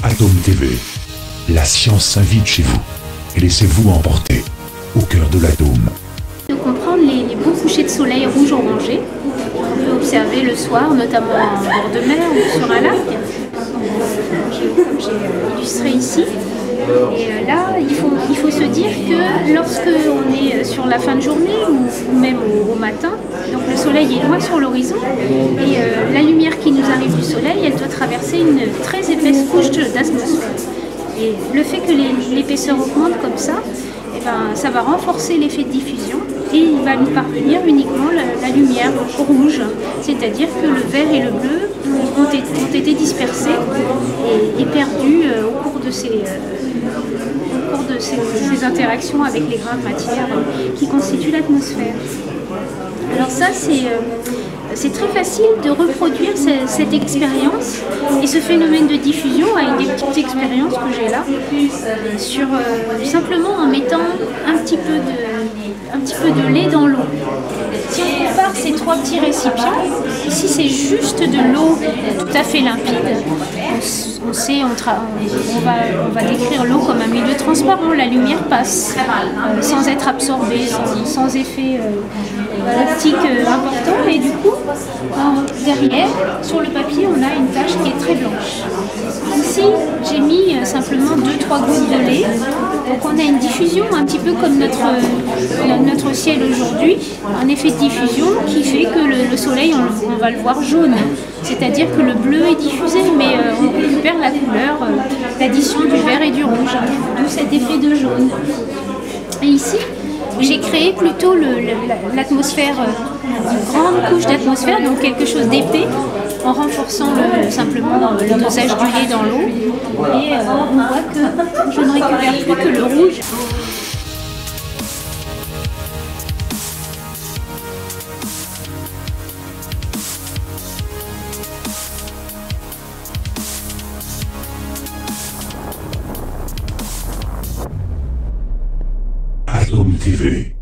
Atome TV. La science s'invite chez vous et laissez-vous emporter au cœur de l'atome. De comprendre les beaux couchers de soleil rouge-orangé qu'on peut observer le soir, notamment en bord de mer ou sur un lac, comme j'ai illustré ici. Et là, il faut se dire que lorsque on est sur la fin de journée ou même au matin, donc le soleil est loin sur l'horizon et la lumière qui nous arrive du soleil, elle doit traverser une très épaisse couche d'atmosphère. Et le fait que l'épaisseur augmente comme ça, eh ben, ça va renforcer l'effet de diffusion et il va nous parvenir uniquement la lumière rouge, c'est-à-dire que le vert et le bleu ont été dispersés et perdus au cours de ces interactions avec les grains de matière qui constituent l'atmosphère. Alors ça, c'est très facile de reproduire cette expérience et ce phénomène de diffusion avec des petites expériences que j'ai là, simplement en mettant un petit peu de lait dans l'eau. Si on compare ces trois petits récipients, ici c'est juste de l'eau tout à fait limpide. On va décrire l'eau comme un milieu transparent, la lumière passe sans être absorbée, sans effet optique important et du coup derrière sur le papier on a une tache qui est très blanche. Ici j'ai mis simplement 2-3 gouttes de lait, donc on a une diffusion un petit peu comme notre ciel aujourd'hui, un effet de diffusion qui fait que le soleil on va le voir jaune, c'est-à-dire que le bleu est diffusé mais on récupère la couleur, l'addition du vert et du rouge, d'où cet effet de jaune. Et ici j'ai créé plutôt l'atmosphère, une grande couche d'atmosphère, donc quelque chose d'épais, en renforçant simplement le dosage du lait dans l'eau. Et on voit que je ne récupère plus que le rouge. Atome TV.